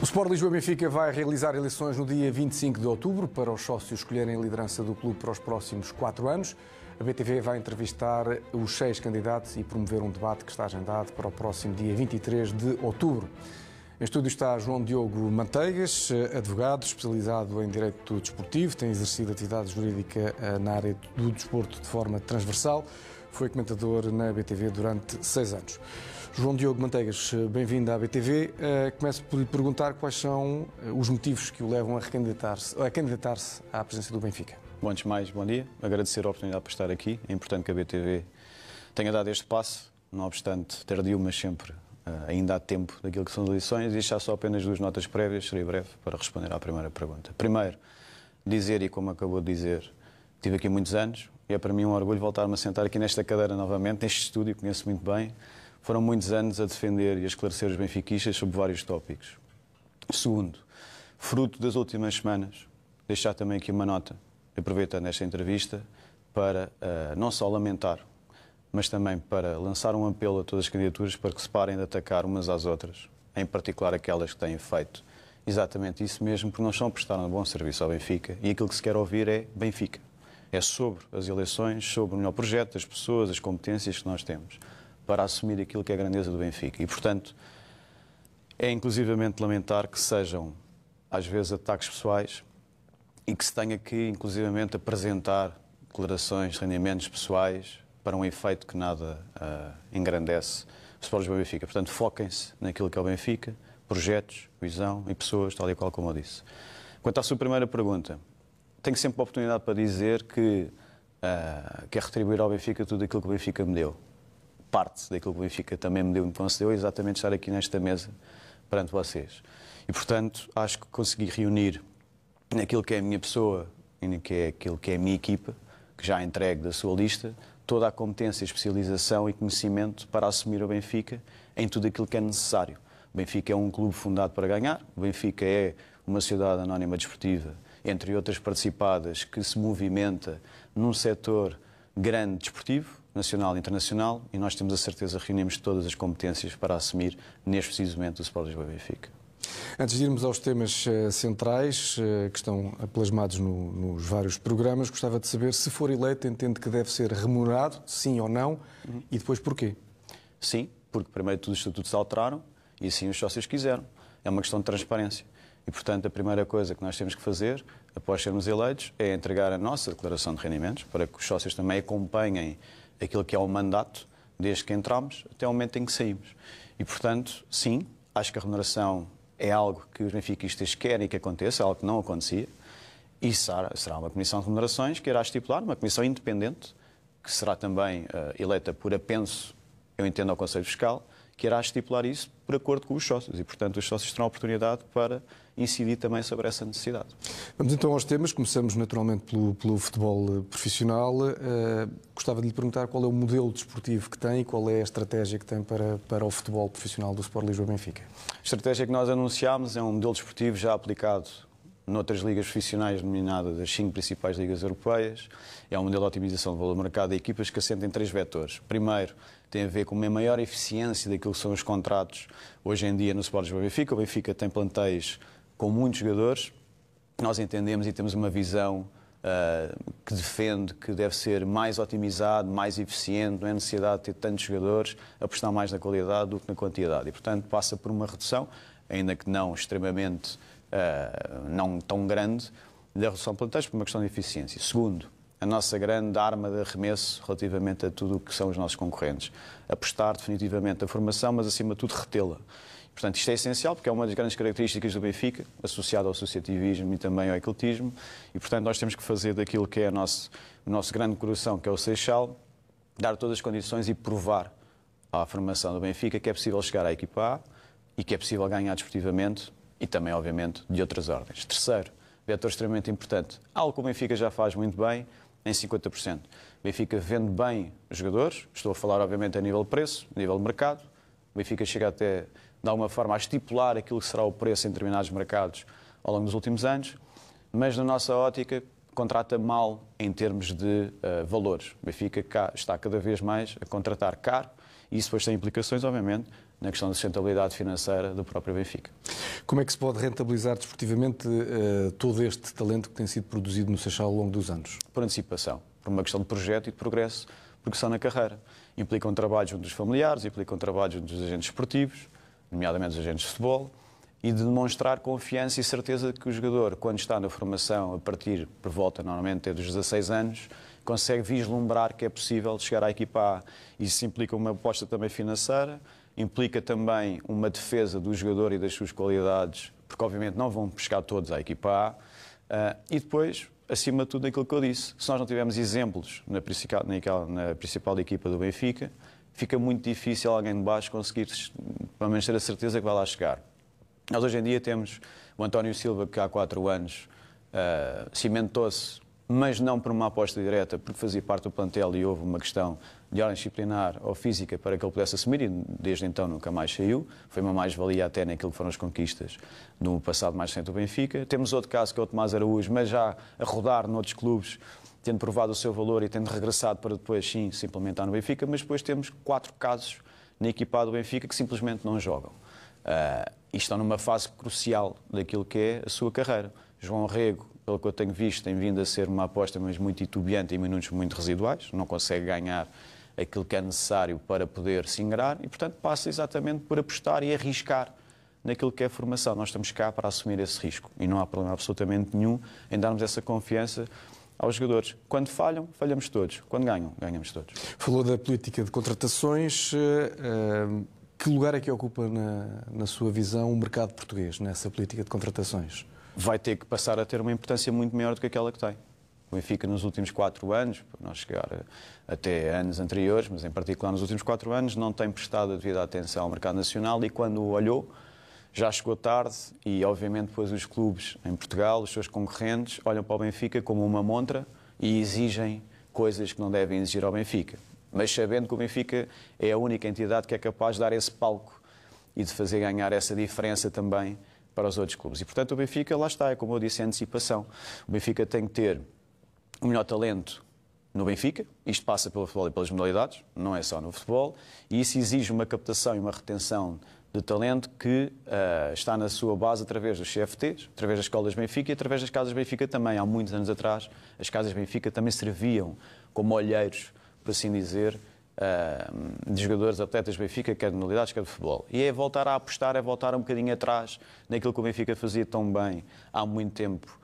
Sport Lisboa-Benfica vai realizar eleições no dia 25 de outubro para os sócios escolherem a liderança do clube para os próximos 4 anos. A BTV vai entrevistar os 6 candidatos e promover um debate que está agendado para o próximo dia 23 de outubro. Em estúdio está João Diogo Manteigas, advogado especializado em Direito Desportivo, tem exercido atividade jurídica na área do desporto de forma transversal, foi comentador na BTV durante 6 anos. João Diogo Manteigas, bem-vindo à BTV. Começo por lhe perguntar quais são os motivos que o levam a candidatar-se à presença do Benfica. Bom, antes de mais, bom dia. Agradecer a oportunidade por estar aqui. É importante que a BTV tenha dado este passo, não obstante tardio, mas sempre ainda há tempo daquilo que são as eleições. E deixar só apenas 2 notas prévias, serei breve, para responder à primeira pergunta. Primeiro, dizer, e como acabou de dizer, estive aqui muitos anos e é para mim um orgulho voltar-me a sentar aqui nesta cadeira novamente, neste estúdio, conheço muito bem. Foram muitos anos a defender e a esclarecer os benfiquistas sobre vários tópicos. Segundo, fruto das últimas semanas, deixar também aqui uma nota, aproveitando esta entrevista, para não só lamentar, mas também para lançar um apelo a todas as candidaturas para que se parem de atacar umas às outras, em particular aquelas que têm feito exatamente isso mesmo, porque não estão a prestar um bom serviço ao Benfica e aquilo que se quer ouvir é Benfica. É sobre as eleições, sobre o melhor projeto, as pessoas, as competências que nós temos, para assumir aquilo que é a grandeza do Benfica. E, portanto, é inclusivamente lamentar que sejam, às vezes, ataques pessoais e que se tenha que, inclusivamente, apresentar declarações, rendimentos pessoais para um efeito que nada engrandece o Sport Lisboa-Benfica. Portanto, foquem-se naquilo que é o Benfica, projetos, visão e pessoas, tal e qual como eu disse. Quanto à sua primeira pergunta, tenho sempre a oportunidade para dizer que quer retribuir ao Benfica tudo aquilo que o Benfica me deu. Parte daquilo que o Benfica também me deu e me concedeu é exatamente estar aqui nesta mesa perante vocês. E, portanto, acho que consegui reunir naquilo que é a minha pessoa e naquilo que é a minha equipa, que já entregue da sua lista, toda a competência, especialização e conhecimento para assumir o Benfica em tudo aquilo que é necessário. O Benfica é um clube fundado para ganhar, o Benfica é uma sociedade anónima desportiva, entre outras participadas, que se movimenta num setor grande desportivo, nacional e internacional, e nós temos a certeza que reunimos todas as competências para assumir neste preciso momento o Sport Lisboa-Benfica. Antes de irmos aos temas centrais que estão plasmados nos vários programas, gostava de saber, se for eleito, entende que deve ser remunerado, sim ou não, e depois porquê? Sim, porque primeiro tudo os estatutos se alteraram e assim os sócios quiseram. É uma questão de transparência. E, portanto, a primeira coisa que nós temos que fazer, após sermos eleitos, é entregar a nossa declaração de rendimentos, para que os sócios também acompanhem aquilo que é o mandato, desde que entramos até o momento em que saímos. E, portanto, sim, acho que a remuneração é algo que os benfiquistas querem que aconteça, algo que não acontecia, e será uma comissão de remunerações que irá estipular, uma comissão independente, que será também eleita por apenso, eu entendo, ao Conselho Fiscal, que irá estipular isso por acordo com os sócios. E, portanto, os sócios terão a oportunidade para incidir também sobre essa necessidade. Vamos então aos temas. Começamos naturalmente pelo futebol profissional. Gostava de lhe perguntar qual é o modelo desportivo que tem e qual é a estratégia que tem para o futebol profissional do Sport Lisboa-Benfica. A estratégia que nós anunciámos é um modelo desportivo já aplicado noutras ligas profissionais, denominadas as 5 principais ligas europeias. É um modelo de otimização do valor de mercado de equipas que assenta em 3 vetores. Primeiro, tem a ver com uma maior eficiência daquilo que são os contratos hoje em dia no Sport Lisboa-Benfica. O Benfica tem plantéis com muitos jogadores. Nós entendemos e temos uma visão que defende que deve ser mais otimizado, mais eficiente, não é necessidade de ter tantos jogadores, apostar mais na qualidade do que na quantidade. E, portanto, passa por uma redução, ainda que não extremamente, não tão grande, da redução de plantéis por uma questão de eficiência. Segundo, a nossa grande arma de arremesso relativamente a tudo o que são os nossos concorrentes. Apostar definitivamente a formação, mas acima de tudo retê-la. Portanto, isto é essencial porque é uma das grandes características do Benfica, associado ao associativismo e também ao ecletismo, e portanto nós temos que fazer daquilo que é o nosso grande coração, que é o Seixal, dar todas as condições e provar à formação do Benfica que é possível chegar à equipa A e que é possível ganhar desportivamente e também, obviamente, de outras ordens. Terceiro, vetor extremamente importante, algo que o Benfica já faz muito bem, em 50%. O Benfica vende bem os jogadores, estou a falar obviamente a nível de preço, a nível de mercado. O Benfica chega até, de alguma forma, a estipular aquilo que será o preço em determinados mercados ao longo dos últimos anos, mas na nossa ótica, contrata mal em termos de valores. O Benfica está cada vez mais a contratar caro e isso depois tem implicações, obviamente, na questão da sustentabilidade financeira do próprio Benfica. Como é que se pode rentabilizar desportivamente todo este talento que tem sido produzido no Seixal ao longo dos anos? Por antecipação, por uma questão de projeto e de progressão na carreira. Implicam trabalho junto dos familiares, implicam trabalho junto dos agentes esportivos, nomeadamente os agentes de futebol, e de demonstrar confiança e certeza de que o jogador, quando está na formação, a partir, por volta, normalmente, dos 16 anos, consegue vislumbrar que é possível chegar à equipa A. Isso implica uma aposta também financeira, implica também uma defesa do jogador e das suas qualidades, porque obviamente não vão pescar todos à equipa A. E depois, acima de tudo, aquilo que eu disse, se nós não tivermos exemplos na principal equipa do Benfica, fica muito difícil alguém de baixo conseguir, pelo menos, ter a certeza que vai lá chegar. Nós hoje em dia temos o António Silva, que há 4 anos cimentou-se, mas não por uma aposta direta, porque fazia parte do plantel e houve uma questão de ordem disciplinar ou física para que ele pudesse assumir e desde então nunca mais saiu. Foi uma mais-valia até naquilo que foram as conquistas no passado mais recente do Benfica. Temos outro caso que é o Tomás Araújo, mas já a rodar noutros clubes, tendo provado o seu valor e tendo regressado para depois sim se implementar no Benfica, mas depois temos 4 casos na equipa do Benfica que simplesmente não jogam. E estão numa fase crucial daquilo que é a sua carreira. João Rego, pelo que eu tenho visto, tem vindo a ser uma aposta mas muito titubeante em minutos muito residuais, não consegue ganhar aquilo que é necessário para poder se ingrar e, portanto, passa exatamente por apostar e arriscar naquilo que é a formação. Nós estamos cá para assumir esse risco e não há problema absolutamente nenhum em darmos essa confiança aos jogadores. Quando falham, falhamos todos. Quando ganham, ganhamos todos. Falou da política de contratações. Que lugar é que ocupa, na sua visão, o mercado português nessa política de contratações? Vai ter que passar a ter uma importância muito maior do que aquela que tem. O Benfica, nos últimos 4 anos, por não chegar até anos anteriores, mas em particular nos últimos 4 anos, não tem prestado a devida atenção ao mercado nacional e quando o olhou, já chegou tarde e, obviamente, depois os clubes em Portugal, os seus concorrentes, olham para o Benfica como uma montra e exigem coisas que não devem exigir ao Benfica. Mas sabendo que o Benfica é a única entidade que é capaz de dar esse palco e de fazer ganhar essa diferença também para os outros clubes. E, portanto, o Benfica, lá está, é como eu disse, a antecipação. O Benfica tem que ter o melhor talento no Benfica, isto passa pelo futebol e pelas modalidades, não é só no futebol, e isso exige uma captação e uma retenção de talento que está na sua base através dos CFTs, através das escolas Benfica e através das casas Benfica também. Há muitos anos atrás, as casas Benfica também serviam como olheiros, por assim dizer, de jogadores, atletas do Benfica, quer de modalidades, quer de futebol. E é voltar a apostar, é voltar um bocadinho atrás naquilo que o Benfica fazia tão bem há muito tempo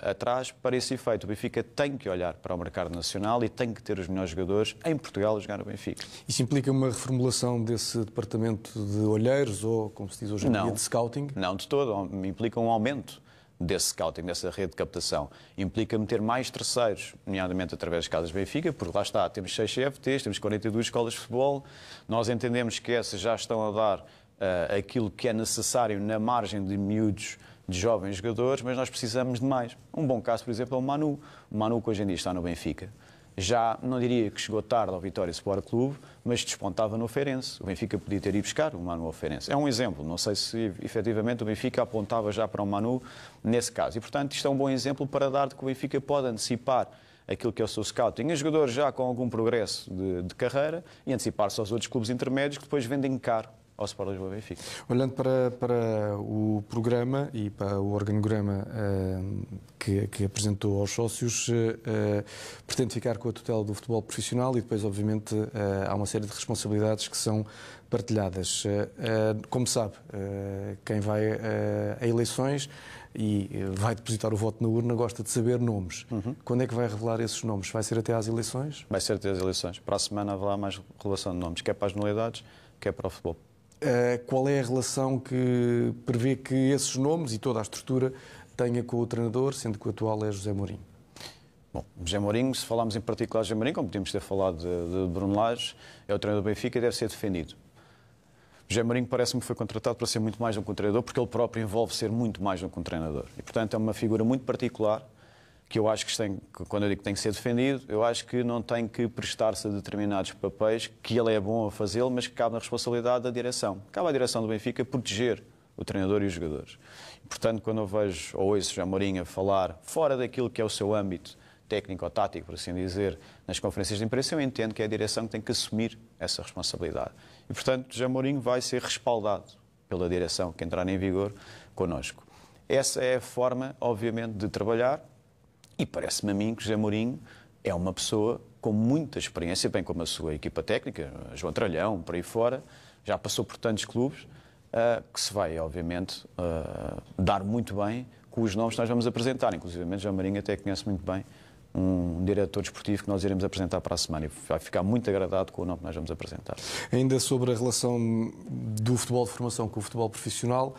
atrás, para esse efeito. O Benfica tem que olhar para o mercado nacional e tem que ter os melhores jogadores em Portugal a jogar no Benfica. Isso implica uma reformulação desse departamento de olheiros ou, como se diz hoje em dia, de scouting? Não, de todo. Implica um aumento desse scouting, dessa rede de captação. Implica meter mais terceiros, nomeadamente através das casas Benfica, porque lá está, temos 6 CFTs, temos 42 escolas de futebol, nós entendemos que essas já estão a dar aquilo que é necessário na margem de miúdos, de jovens jogadores, mas nós precisamos de mais. Um bom caso, por exemplo, é o Manu. O Manu, que hoje em dia está no Benfica, já não diria que chegou tarde ao Vitória Sport Clube, mas despontava no Feirense. O Benfica podia ter ido buscar o Manu ao Feirense. É um exemplo. Não sei se efetivamente o Benfica apontava já para o Manu nesse caso. E, portanto, isto é um bom exemplo para dar de que o Benfica pode antecipar aquilo que é o seu scouting a jogadores já com algum progresso de carreira e antecipar-se aos outros clubes intermédios que depois vendem caro ao Sport Lisboa Benfica. Olhando para o programa e para o organograma que apresentou aos sócios, pretende ficar com a tutela do futebol profissional e depois, obviamente, há uma série de responsabilidades que são partilhadas. Como sabe, quem vai a eleições e vai depositar o voto na urna gosta de saber nomes. Quando é que vai revelar esses nomes? Vai ser até às eleições? Vai ser até às eleições. Para a semana haverá mais revelação de nomes, quer para as modalidades, quer para o futebol. Qual é a relação que prevê que esses nomes e toda a estrutura tenha com o treinador, sendo que o atual é José Mourinho? Bom, José Mourinho, se falarmos em particular de José Mourinho, como podíamos ter falado de Bruno Lage, é o treinador do Benfica e deve ser defendido. José Mourinho parece-me que foi contratado para ser muito mais do que um treinador, porque ele próprio envolve ser muito mais do que um treinador. E, portanto, é uma figura muito particular que eu acho que quando eu digo que tem que ser defendido, eu acho que não tem que prestar-se a determinados papéis, que ele é bom a fazê-lo, mas que cabe na responsabilidade da direção. Cabe à direção do Benfica proteger o treinador e os jogadores. Portanto, quando eu vejo ou ouço Amorim a falar fora daquilo que é o seu âmbito técnico ou tático, por assim dizer, nas conferências de imprensa, eu entendo que é a direção que tem que assumir essa responsabilidade. E, portanto, José Mourinho vai ser respaldado pela direção que entrar em vigor connosco. Essa é a forma, obviamente, de trabalhar e parece-me a mim que José Mourinho é uma pessoa com muita experiência, bem como a sua equipa técnica, João Tralhão, por aí fora, já passou por tantos clubes, que se vai, obviamente, dar muito bem com os nomes que nós vamos apresentar. Inclusive, José Mourinho até conhece muito bem um diretor desportivo que nós iremos apresentar para a semana e vai ficar muito agradado com o nome que nós vamos apresentar. Ainda sobre a relação do futebol de formação com o futebol profissional,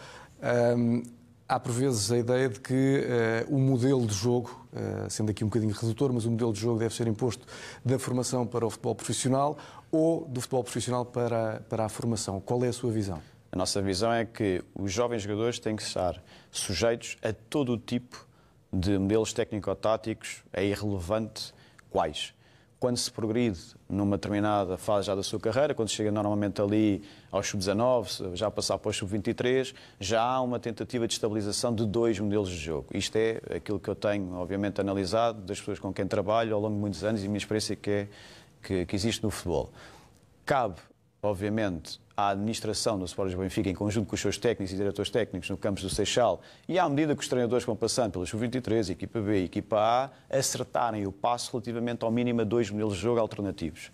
há por vezes a ideia de que o modelo de jogo, sendo aqui um bocadinho redutor, mas o modelo de jogo deve ser imposto da formação para o futebol profissional ou do futebol profissional para a formação. Qual é a sua visão? A nossa visão é que os jovens jogadores têm que estar sujeitos a todo o tipo de modelos técnico-táticos, é irrelevante quais. Quando se progride numa determinada fase já da sua carreira, quando chega normalmente ali aos sub-19, já passar para os sub-23, já há uma tentativa de estabilização de 2 modelos de jogo. Isto é aquilo que eu tenho, obviamente, analisado das pessoas com quem trabalho ao longo de muitos anos e a minha experiência que existe no futebol. Cabe, obviamente, à administração do Sport Lisboa e Benfica, em conjunto com os seus técnicos e diretores técnicos no campus do Seixal, e à medida que os treinadores vão passando pelas sub-23, equipa B e equipa A, acertarem o passo relativamente ao mínimo a 2 modelos de jogo alternativos.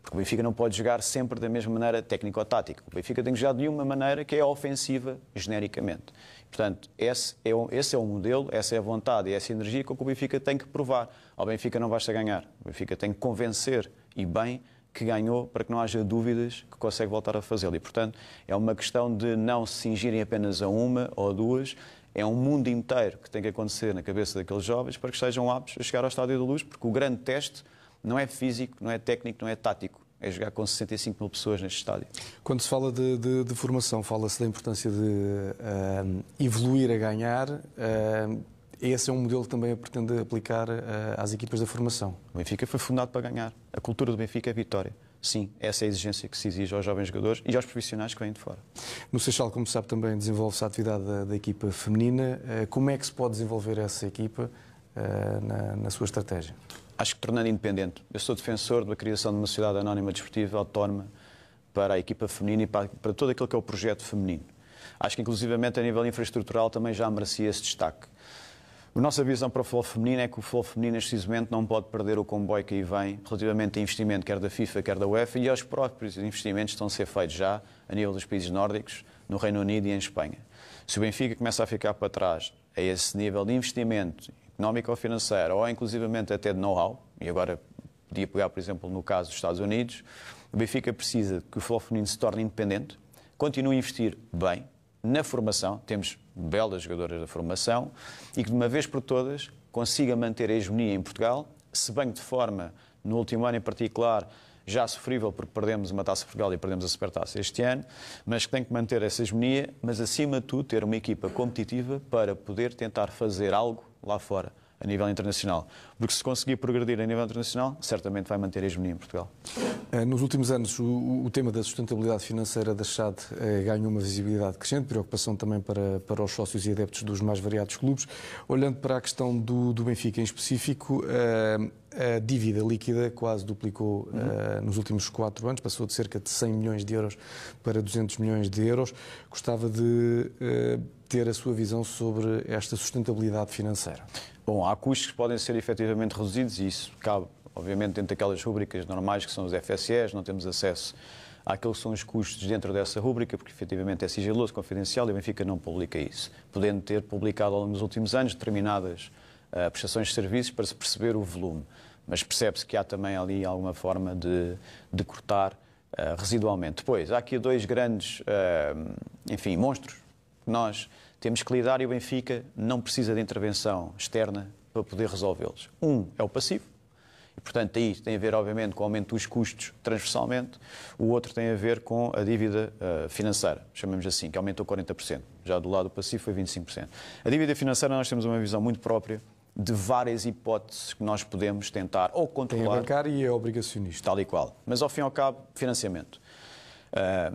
Porque o Benfica não pode jogar sempre da mesma maneira técnico-tática. O Benfica tem que jogar de uma maneira que é ofensiva, genericamente. Portanto, esse é o modelo, essa é a vontade e essa energia que o Benfica tem que provar. Ao Benfica não basta ganhar. O Benfica tem que convencer, e bem, que ganhou, para que não haja dúvidas que consegue voltar a fazê-lo. E, portanto, é uma questão de não se cingirem apenas a uma ou duas. É um mundo inteiro que tem que acontecer na cabeça daqueles jovens para que estejam aptos a chegar ao Estádio da Luz, porque o grande teste não é físico, não é técnico, não é tático. É jogar com 65 mil pessoas neste estádio. Quando se fala de formação, fala-se da importância de evoluir a ganhar. Esse é um modelo que também pretende aplicar às equipas da formação. O Benfica foi fundado para ganhar. A cultura do Benfica é vitória. Sim, essa é a exigência que se exige aos jovens jogadores e aos profissionais que vêm de fora. No Seixal, como se sabe, também desenvolve-se a atividade da equipa feminina. Como é que se pode desenvolver essa equipa na sua estratégia? Acho que tornando independente. Eu sou defensor da criação de uma sociedade anónima desportiva autónoma para a equipa feminina e para todo aquilo que é o projeto feminino. Acho que, inclusivamente, a nível infraestrutural também já merecia esse destaque. A nossa visão para o futebol feminino é que o futebol feminino, neste momento, não pode perder o comboio que aí vem relativamente a investimento, quer da FIFA, quer da UEFA, e aos próprios investimentos que estão a ser feitos já a nível dos países nórdicos, no Reino Unido e em Espanha. Se o Benfica começa a ficar para trás a esse nível de investimento económico ou financeiro, ou inclusivamente até de know-how, e agora podia pegar, por exemplo, no caso dos Estados Unidos, o Benfica precisa que o futebol feminino se torne independente, continue a investir bem na formação, temos belas jogadoras da formação, e que de uma vez por todas consiga manter a hegemonia em Portugal, se bem que de forma, no último ano em particular, já sofrível porque perdemos uma Taça de Portugal e perdemos a Supertaça este ano, mas que tem que manter essa hegemonia, mas acima de tudo ter uma equipa competitiva para poder tentar fazer algo lá fora, a nível internacional. Porque se conseguir progredir a nível internacional, certamente vai manter a hegemonia em Portugal. Nos últimos anos, o tema da sustentabilidade financeira da SAD ganhou uma visibilidade crescente, preocupação também para os sócios e adeptos dos mais variados clubes. Olhando para a questão do Benfica em específico, a dívida líquida quase duplicou nos últimos 4 anos, passou de cerca de 100 milhões de euros para 200 milhões de euros. Gostava de ter a sua visão sobre esta sustentabilidade financeira. Bom, há custos que podem ser efetivamente reduzidos e isso cabe, obviamente, dentro daquelas rúbricas normais que são os FSEs, não temos acesso àqueles que são os custos dentro dessa rúbrica, porque efetivamente é sigiloso, confidencial e o Benfica não publica isso. Podendo ter publicado ao longo dos últimos anos determinadas prestações de serviços para se perceber o volume, mas percebe-se que há também ali alguma forma de cortar residualmente. Depois, há aqui 2 grandes, monstros que nós temos que lidar e o Benfica não precisa de intervenção externa para poder resolvê-los. Um é o passivo, e portanto aí tem a ver obviamente com o aumento dos custos transversalmente, o outro tem a ver com a dívida financeira, chamamos assim, que aumentou 40%, já do lado passivo foi 25%. A dívida financeira nós temos uma visão muito própria de várias hipóteses que nós podemos tentar ou controlar. Tem a bancária e a obrigacionista. Tal e qual, mas ao fim e ao cabo, financiamento.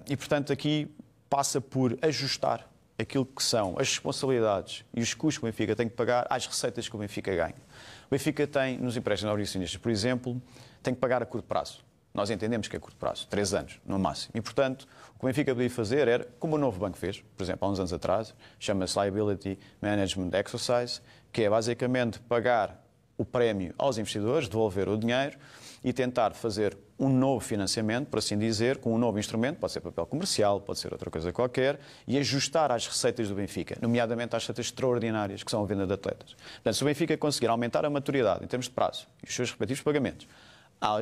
E portanto aqui passa por ajustar aquilo que são as responsabilidades e os custos que o Benfica tem que pagar às receitas que o Benfica ganha. O Benfica tem, nos empréstimos obrigacionistas, por exemplo, tem que pagar a curto prazo. Nós entendemos que é curto prazo, 3 anos, no máximo. E, portanto, o que o Benfica podia fazer era, como o novo banco fez, por exemplo, há uns anos atrás, chama-se Liability Management Exercise, que é basicamente pagar o prémio aos investidores, devolver o dinheiro e tentar fazer um novo financiamento, por assim dizer, com um novo instrumento, pode ser papel comercial, pode ser outra coisa qualquer, e ajustar às receitas do Benfica, nomeadamente às receitas extraordinárias, que são a venda de atletas. Portanto, se o Benfica conseguir aumentar a maturidade em termos de prazo e os seus respectivos pagamentos,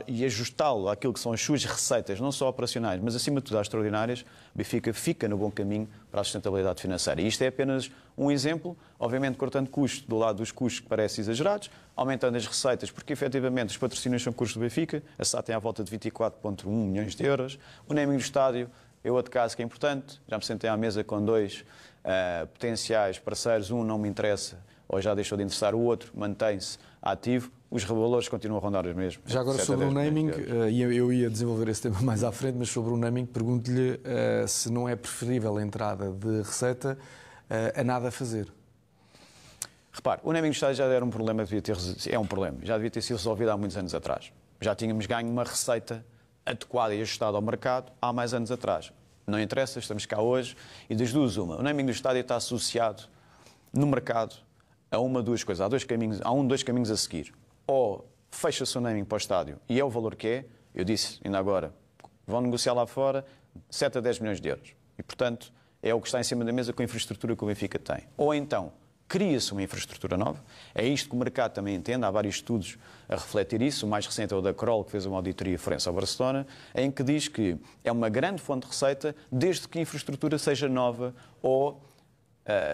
e ajustá-lo àquilo que são as suas receitas, não só operacionais, mas acima de tudo às extraordinárias, o Benfica fica no bom caminho para a sustentabilidade financeira. E isto é apenas um exemplo, obviamente cortando custos do lado dos custos que parecem exagerados, aumentando as receitas, porque efetivamente os patrocínios são custos do Benfica, a SAD tem à volta de 24,1 milhões de euros, o naming do estádio é outro caso que é importante, já me sentei à mesa com 2 potenciais parceiros, um não me interessa, ou já deixou de interessar, o outro mantém-se ativo, os valores continuam a rondar os mesmos. Já agora sobre o naming, eu ia desenvolver esse tema mais à frente, mas sobre o naming pergunto-lhe se não é preferível a entrada de receita a nada a fazer. Repare, o naming do estádio já era um problema, já devia ter sido resolvido há muitos anos atrás. Já tínhamos ganho uma receita adequada e ajustada ao mercado há mais anos atrás. Não interessa, estamos cá hoje e das duas uma. O naming do estádio está associado no mercado a uma, duas coisas. Há dois caminhos a seguir. Ou fecha-se o naming para o estádio e é o valor que é, eu disse ainda agora, vão negociar lá fora 7 a 10 milhões de euros. E, portanto, é o que está em cima da mesa com a infraestrutura que o Benfica tem. Ou então, cria-se uma infraestrutura nova. É isto que o mercado também entende. Há vários estudos a refletir isso. O mais recente é o da Kroll, que fez uma auditoria forense ao Barcelona, em que diz que é uma grande fonte de receita desde que a infraestrutura seja nova ou,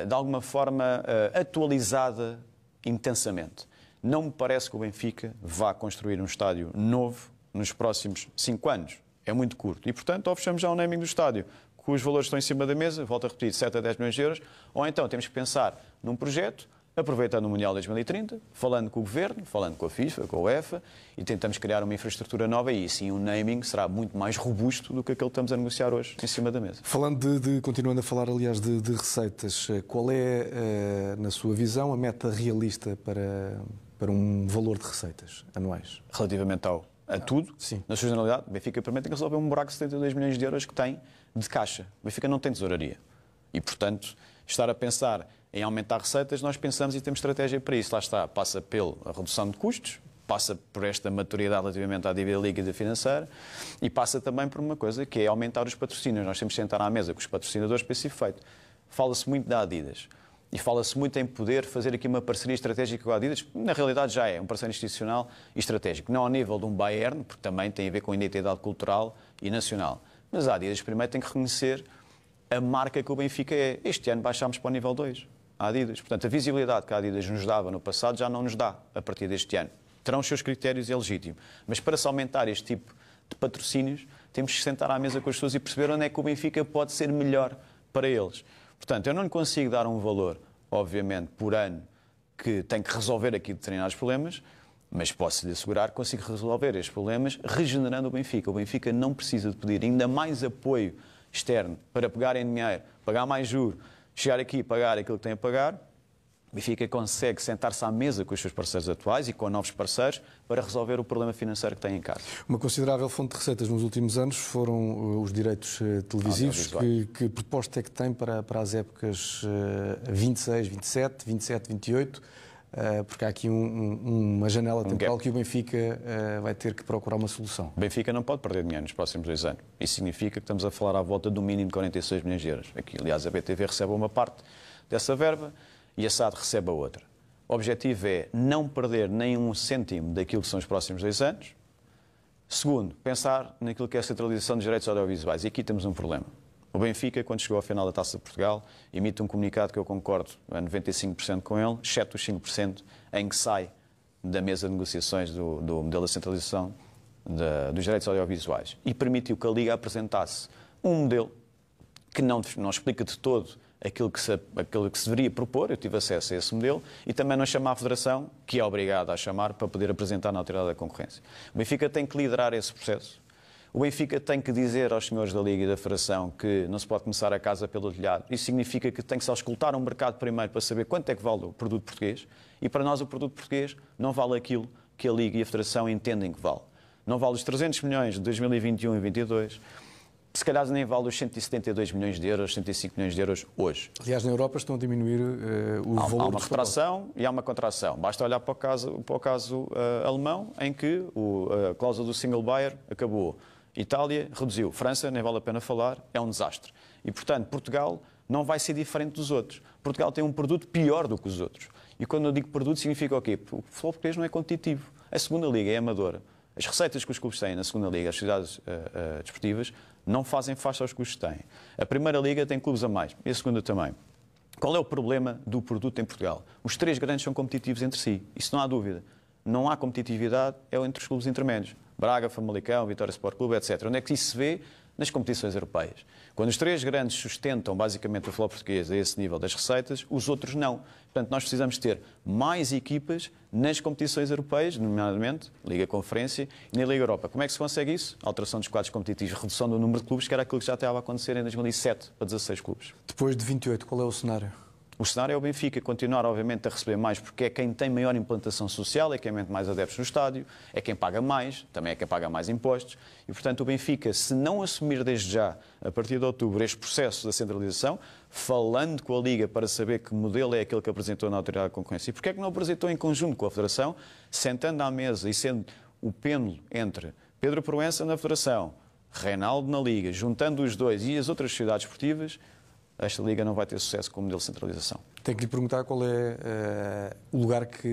de alguma forma, atualizada intensamente. Não me parece que o Benfica vá construir um estádio novo nos próximos 5 anos. É muito curto. E, portanto, ou fechamos já o naming do estádio, que os valores estão em cima da mesa, volto a repetir, 7 a 10 milhões de euros, ou então temos que pensar num projeto, aproveitando o Mundial 2030, falando com o Governo, falando com a FIFA, com a UEFA, e tentamos criar uma infraestrutura nova e, sim, o naming será muito mais robusto do que aquele que estamos a negociar hoje em cima da mesa. Falando continuando a falar, aliás, de receitas, qual é, na sua visão, a meta realista para um valor de receitas anuais? Relativamente a tudo, sim, na sua generalidade, o Benfica permite resolver um buraco de 72 milhões de euros que tem de caixa. O Benfica não tem tesouraria. E, portanto, estar a pensar em aumentar receitas, nós pensamos e temos estratégia para isso. Lá está, passa pela redução de custos, passa por esta maturidade relativamente à dívida líquida financeira e passa também por uma coisa que é aumentar os patrocínios. Nós temos de sentar à mesa com os patrocinadores para esse efeito. Fala-se muito da Adidas. E fala-se muito em poder fazer aqui uma parceria estratégica com a Adidas, que na realidade já é um parceiro institucional e estratégico. Não ao nível de um Bayern, porque também tem a ver com a identidade cultural e nacional. Mas a Adidas primeiro tem que reconhecer a marca que o Benfica é. Este ano baixámos para o nível 2, a Adidas. Portanto, a visibilidade que a Adidas nos dava no passado já não nos dá a partir deste ano. Terão os seus critérios e é legítimo. Mas para se aumentar este tipo de patrocínios, temos que sentar à mesa com as pessoas e perceber onde é que o Benfica pode ser melhor para eles. Portanto, eu não lhe consigo dar um valor, obviamente, por ano, que tem que resolver aqui determinados problemas, mas posso-lhe assegurar que consigo resolver estes problemas regenerando o Benfica. O Benfica não precisa de pedir ainda mais apoio externo para pegarem dinheiro, pagar mais juros, chegar aqui e pagar aquilo que tem a pagar. O Benfica consegue sentar-se à mesa com os seus parceiros atuais e com novos parceiros para resolver o problema financeiro que tem em casa. Uma considerável fonte de receitas nos últimos anos foram os direitos televisivos. Que proposta é que tem para as épocas 26, 27, 27, 28? Porque há aqui uma janela temporal que o Benfica vai ter que procurar uma solução. O Benfica não pode perder dinheiro nos próximos 2 anos. Isso significa que estamos a falar à volta do mínimo de 46 milhões de euros. Aqui, aliás, a BTV recebe uma parte dessa verba e a SAD recebe a outra. O objetivo é não perder nem um cêntimo daquilo que são os próximos 2 anos. Segundo, pensar naquilo que é a centralização dos direitos audiovisuais. E aqui temos um problema. O Benfica, quando chegou ao final da Taça de Portugal, emite um comunicado que eu concordo a 95% com ele, exceto os 5% em que sai da mesa de negociações do modelo de centralização dos direitos audiovisuais. E permitiu que a Liga apresentasse um modelo que não explica de todo aquilo que se deveria propor. Eu tive acesso a esse modelo e também não chama a Federação, que é obrigada a chamar, para poder apresentar na Autoridade da Concorrência. O Benfica tem que liderar esse processo. O Benfica tem que dizer aos senhores da Liga e da Federação que não se pode começar a casa pelo telhado. Isso significa que tem que se auscultar um mercado primeiro para saber quanto é que vale o produto português. E para nós o produto português não vale aquilo que a Liga e a Federação entendem que vale. Não vale os 300 milhões de 2021 e 2022. Se calhar nem vale os 172 milhões de euros, 105 milhões de euros hoje. Aliás, na Europa estão a diminuir o valor. Há uma retração e há uma contração. Basta olhar para o caso alemão, em que a cláusula do single buyer acabou. Itália reduziu. França, nem vale a pena falar, é um desastre. E, portanto, Portugal não vai ser diferente dos outros. Portugal tem um produto pior do que os outros. E quando eu digo produto, significa o quê? O futebol português não é competitivo. A segunda liga é amadora. As receitas que os clubes têm na segunda liga, as sociedades desportivas, não fazem face aos custos que têm. A primeira liga tem clubes a mais, e a segunda também. Qual é o problema do produto em Portugal? Os três grandes são competitivos entre si, isso não há dúvida. Não há competitividade, é entre os clubes intermédios. Braga, Famalicão, Vitória Sport Clube, etc. Onde é que isso se vê? Nas competições europeias. Quando os três grandes sustentam basicamente o futebol português a esse nível das receitas, os outros não. Portanto, nós precisamos ter mais equipas nas competições europeias, nomeadamente Liga Conferência e na Liga Europa. Como é que se consegue isso? Alteração dos quadros competitivos, redução do número de clubes, que era aquilo que já estava a acontecer em 2007 para 16 clubes. Depois de 28, qual é o cenário? O cenário é o Benfica continuar, obviamente, a receber mais, porque é quem tem maior implantação social, é quem mete mais adeptos no estádio, é quem paga mais, também é quem paga mais impostos. E, portanto, o Benfica, se não assumir desde já, a partir de outubro, este processo da centralização, falando com a Liga para saber que modelo é aquele que apresentou na Autoridade de Concorrência, e porque é que não apresentou em conjunto com a Federação, sentando à mesa e sendo o pêndulo entre Pedro Proença na Federação, Reinaldo na Liga, juntando os dois e as outras sociedades esportivas, esta Liga não vai ter sucesso com o modelo de centralização. Tenho que lhe perguntar qual é o lugar que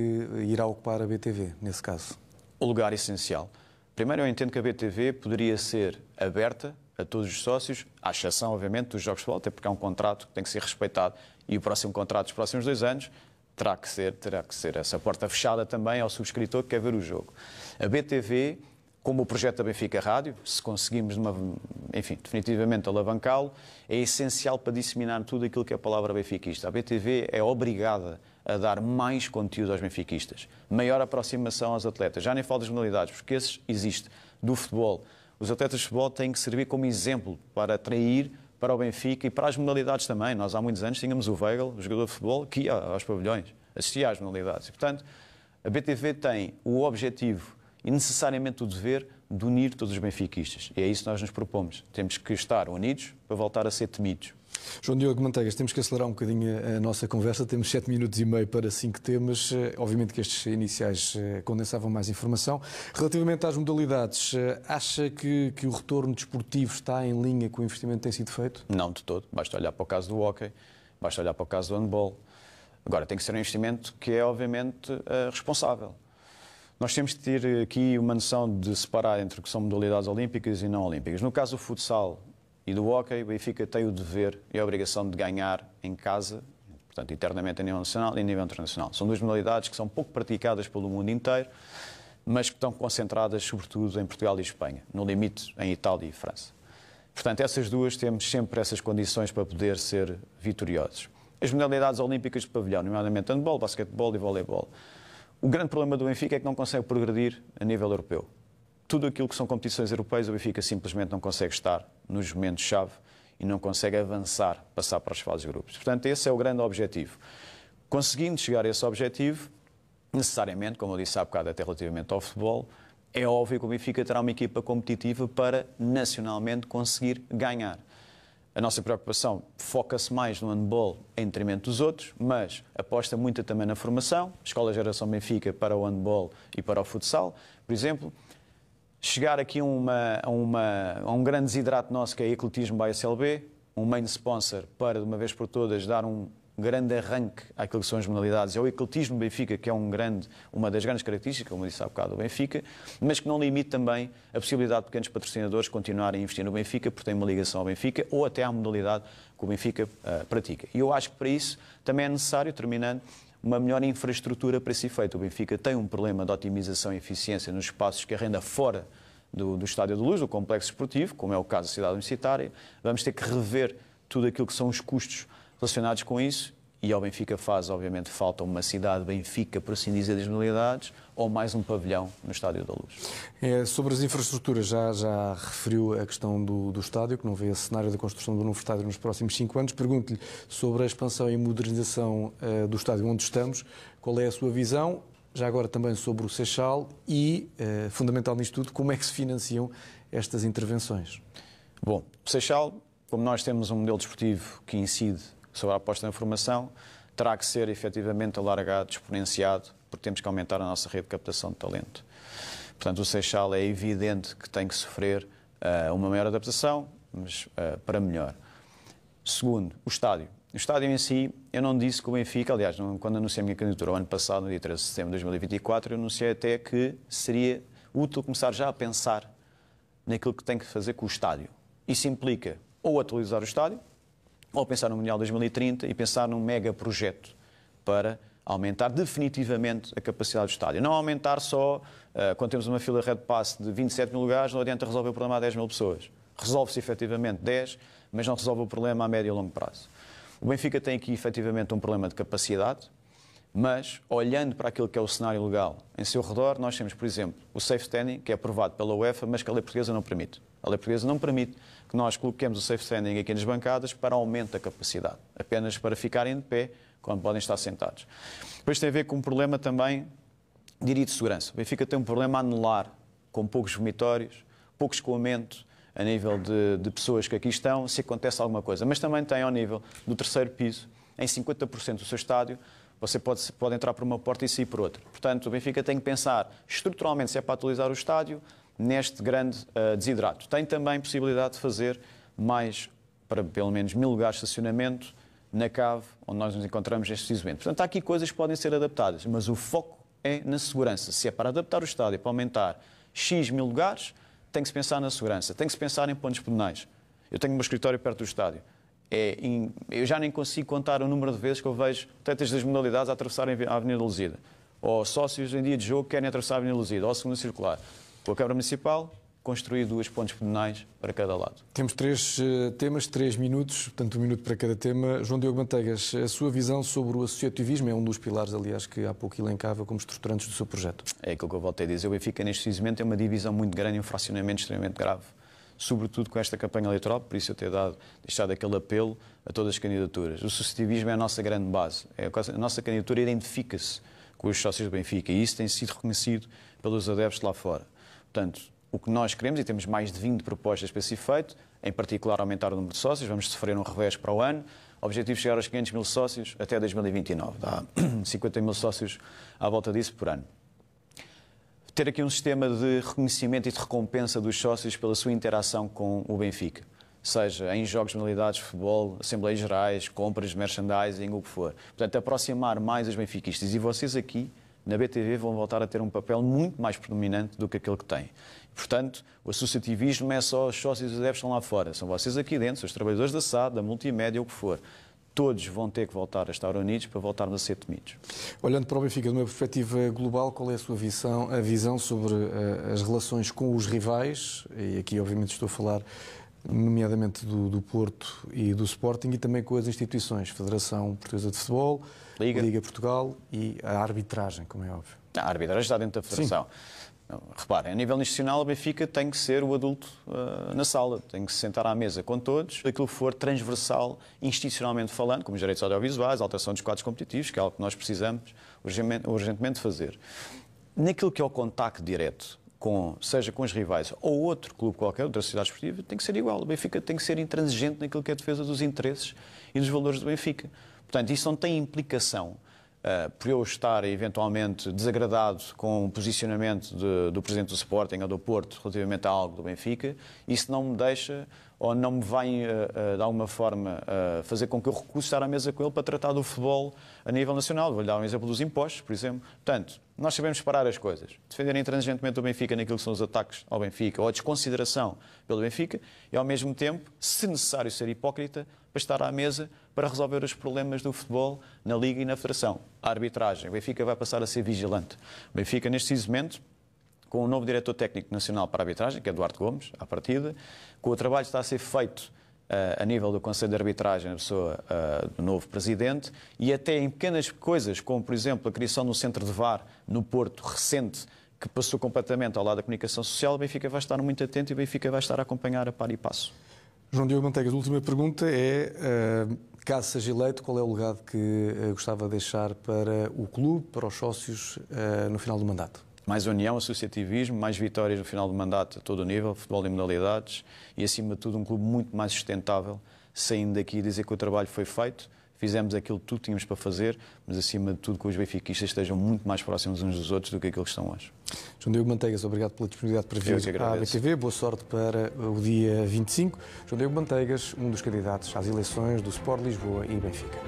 irá ocupar a BTV, nesse caso. O lugar essencial. Primeiro, eu entendo que a BTV poderia ser aberta a todos os sócios, à exceção, obviamente, dos jogos de futebol, até porque é um contrato que tem que ser respeitado e o próximo contrato dos próximos 2 anos terá que ser essa porta fechada também ao subscritor que quer ver o jogo. A BTV, como o projeto da Benfica Rádio, se conseguimos, definitivamente alavancá-lo, é essencial para disseminar tudo aquilo que é a palavra benfiquista. A BTV é obrigada a dar mais conteúdo aos benfiquistas, maior aproximação aos atletas. Já nem falo das modalidades, porque esses existem, do futebol. Os atletas de futebol têm que servir como exemplo para atrair para o Benfica e para as modalidades também. Nós há muitos anos tínhamos o Weigl, o jogador de futebol, que ia aos pavilhões, assistia às modalidades. E, portanto, a BTV tem o objetivo e necessariamente o dever de unir todos os benfiquistas. E é isso que nós nos propomos. Temos que estar unidos para voltar a ser temidos. João Diogo Manteigas, temos que acelerar um bocadinho a nossa conversa. Temos 7 minutos e meio para 5 temas. Obviamente que estes iniciais condensavam mais informação. Relativamente às modalidades, acha que o retorno desportivo está em linha com o investimento que tem sido feito? Não, de todo. Basta olhar para o caso do hóquei, basta olhar para o caso do handball. Agora, tem que ser um investimento que é, obviamente, responsável. Nós temos de ter aqui uma noção de separar entre o que são modalidades olímpicas e não olímpicas. No caso do futsal e do hóquei, o Benfica tem o dever e a obrigação de ganhar em casa, portanto, internamente a nível nacional e a nível internacional. São duas modalidades que são pouco praticadas pelo mundo inteiro, mas que estão concentradas, sobretudo, em Portugal e Espanha, no limite em Itália e França. Portanto, essas duas temos sempre essas condições para poder ser vitoriosos. As modalidades olímpicas de pavilhão, nomeadamente handball, basquetebol e voleibol. O grande problema do Benfica é que não consegue progredir a nível europeu. Tudo aquilo que são competições europeias, o Benfica simplesmente não consegue estar nos momentos-chave e não consegue avançar, passar para as fases de grupos. Portanto, esse é o grande objetivo. Conseguindo chegar a esse objetivo, necessariamente, como eu disse há bocado até relativamente ao futebol, é óbvio que o Benfica terá uma equipa competitiva para, nacionalmente, conseguir ganhar. A nossa preocupação foca-se mais no handball em detrimento dos outros, mas aposta muito também na formação. Escola Geração Benfica para o handball e para o futsal. Por exemplo, chegar aqui a um grande desidrato nosso que é o Ecletismo by SLB, um main sponsor para, de uma vez por todas, dar um grande arranque àquilo que são as modalidades. É o Ecletismo Benfica, que é uma das grandes características, como eu disse há bocado, do Benfica, mas que não limite também a possibilidade de pequenos patrocinadores continuarem a investir no Benfica, porque têm uma ligação ao Benfica, ou até à modalidade que o Benfica pratica. E eu acho que para isso também é necessário, terminando, uma melhor infraestrutura para esse efeito. O Benfica tem um problema de otimização e eficiência nos espaços que arrenda fora do Estádio da Luz, do complexo esportivo, como é o caso da cidade universitária. Vamos ter que rever tudo aquilo que são os custos relacionados com isso e ao Benfica faz, obviamente, falta uma cidade Benfica, por assim dizer, das modalidades, ou mais um pavilhão no Estádio da Luz. Sobre as infraestruturas, já referiu a questão do estádio, que não vê esse cenário da construção do novo estádio nos próximos 5 anos. Pergunto-lhe sobre a expansão e modernização do estádio onde estamos, qual é a sua visão, já agora também sobre o Seixal e, fundamental nisto tudo, como é que se financiam estas intervenções? Bom, o Seixal, como nós temos um modelo desportivo que incide sobre a aposta na formação, terá que ser efetivamente alargado, exponenciado, porque temos que aumentar a nossa rede de captação de talento. Portanto, o Seixal é evidente que tem que sofrer uma maior adaptação, mas para melhor. Segundo, o estádio. O estádio em si, eu não disse que o Benfica, aliás, quando anunciei a minha candidatura o ano passado, no dia 13 de setembro de 2024, eu anunciei até que seria útil começar já a pensar naquilo que tem que fazer com o estádio. Isso implica ou atualizar o estádio, ou pensar no Mundial 2030 e pensar num mega projeto para aumentar definitivamente a capacidade do estádio. Não aumentar só, quando temos uma fila Red Pass de 27 mil lugares, não adianta resolver o problema a 10 mil pessoas. Resolve-se efetivamente 10, mas não resolve o problema a médio e longo prazo. O Benfica tem aqui efetivamente um problema de capacidade, mas olhando para aquilo que é o cenário legal em seu redor, nós temos, por exemplo, o safe standing, que é aprovado pela UEFA, mas que a lei portuguesa não permite. A lei portuguesa não permite que nós coloquemos o safe standing aqui nas bancadas para aumento da capacidade, apenas para ficarem de pé quando podem estar sentados. Depois tem a ver com um problema também, diria, de segurança. O Benfica tem um problema anular, com poucos vomitórios, pouco escoamento a nível de pessoas que aqui estão, se acontece alguma coisa. Mas também tem ao nível do terceiro piso, em 50% do seu estádio, você pode entrar por uma porta e sair por outra. Portanto, o Benfica tem que pensar estruturalmente se é para atualizar o estádio neste grande desidrato. Tem também possibilidade de fazer mais, para pelo menos 1000 lugares de estacionamento na cave onde nós nos encontramos neste preciso momento. Portanto, há aqui coisas que podem ser adaptadas, mas o foco é na segurança. Se é para adaptar o estádio, para aumentar X mil lugares, tem que se pensar na segurança, tem que se pensar em pontos pedonais. Eu tenho o meu escritório perto do estádio. Eu já nem consigo contar o número de vezes que eu vejo atletas das modalidades a atravessarem a Avenida Lusíada. Ou sócios em dia de jogo que querem atravessar a Avenida Lusíada, ou a segunda circular. Com a Câmara Municipal, construir 2 pontos pedonais para cada lado. Temos 3 temas, 3 minutos, portanto 1 minuto para cada tema. João Diogo Manteigas, a sua visão sobre o associativismo é um dos pilares, aliás, que há pouco elencava como estruturantes do seu projeto. É aquilo que eu voltei a dizer. O Benfica, neste momento, tem uma divisão muito grande e um fracionamento extremamente grave. Sobretudo com esta campanha eleitoral, por isso eu ter deixado aquele apelo a todas as candidaturas. O associativismo é a nossa grande base. A nossa candidatura identifica-se com os sócios do Benfica e isso tem sido reconhecido pelos adeptos lá fora. Portanto, o que nós queremos, e temos mais de 20 propostas para esse efeito, em particular aumentar o número de sócios, vamos sofrer um revés para o ano, o objetivo é chegar aos 500 mil sócios até 2029, dá 50 mil sócios à volta disso por ano. Ter aqui um sistema de reconhecimento e de recompensa dos sócios pela sua interação com o Benfica, seja em jogos, modalidades de futebol, assembleias gerais, compras de merchandising, o que for. Portanto, aproximar mais os benfiquistas. E vocês aqui, na BTV, vão voltar a ter um papel muito mais predominante do que aquele que têm. Portanto, o associativismo não é só os sócios e os adeptos que estão lá fora, são vocês aqui dentro, são os trabalhadores da SAD, da multimédia, o que for. Todos vão ter que voltar a estar unidos para voltarmos a ser temidos. Olhando para o Benfica de uma perspectiva global, qual é a sua visão sobre as relações com os rivais? E aqui, obviamente, estou a falar nomeadamente do Porto e do Sporting, e também com as instituições, Federação Portuguesa de Futebol, Liga Portugal e a arbitragem, como é óbvio. A arbitragem está dentro da Federação. Reparem, a nível nacional, o Benfica tem que ser o adulto na sala, tem que se sentar à mesa com todos, aquilo que for transversal, institucionalmente falando, como os direitos audiovisuais, a alteração dos quadros competitivos, que é algo que nós precisamos urgentemente fazer. Naquilo que é o contacto direto, seja com os rivais ou outro clube qualquer, outra sociedade esportiva, tem que ser igual. O Benfica tem que ser intransigente naquilo que é a defesa dos interesses e dos valores do Benfica. Portanto, isso não tem implicação por eu estar eventualmente desagradado com o posicionamento do Presidente do Sporting ou do Porto relativamente a algo do Benfica, isso não me deixa ou não me vai, de alguma forma, fazer com que eu recuse estar à mesa com ele para tratar do futebol a nível nacional. Vou-lhe dar um exemplo dos impostos, por exemplo. Portanto, nós sabemos separar as coisas. Defender intransigentemente o Benfica naquilo que são os ataques ao Benfica ou a desconsideração pelo Benfica e, ao mesmo tempo, se necessário, ser hipócrita para estar à mesa para resolver os problemas do futebol na Liga e na Federação. A arbitragem. O Benfica vai passar a ser vigilante. O Benfica, neste momento, com o novo diretor técnico nacional para a arbitragem, que é Eduardo Gomes, à partida, com o trabalho que está a ser feito a nível do Conselho de Arbitragem, a pessoa do novo presidente, e até em pequenas coisas, como por exemplo a criação do centro de VAR no Porto, recente, que passou completamente ao lado da comunicação social, o Benfica vai estar muito atento e o Benfica vai estar a acompanhar a par e passo. João Diogo Manteigas, a última pergunta é, caso seja eleito, qual é o legado que gostava de deixar para o clube, para os sócios, no final do mandato? Mais união, associativismo, mais vitórias no final do mandato a todo o nível, futebol e modalidades e, acima de tudo, um clube muito mais sustentável, saindo daqui e dizer que o trabalho foi feito, fizemos aquilo que tudo tínhamos para fazer, mas, acima de tudo, que os benfiquistas estejam muito mais próximos uns dos outros do que aquilo que estão hoje. João Diogo Manteigas, obrigado pela disponibilidade para vir à BTV. Boa sorte para o dia 25. João Diogo Manteigas, um dos candidatos às eleições do Sport Lisboa e Benfica.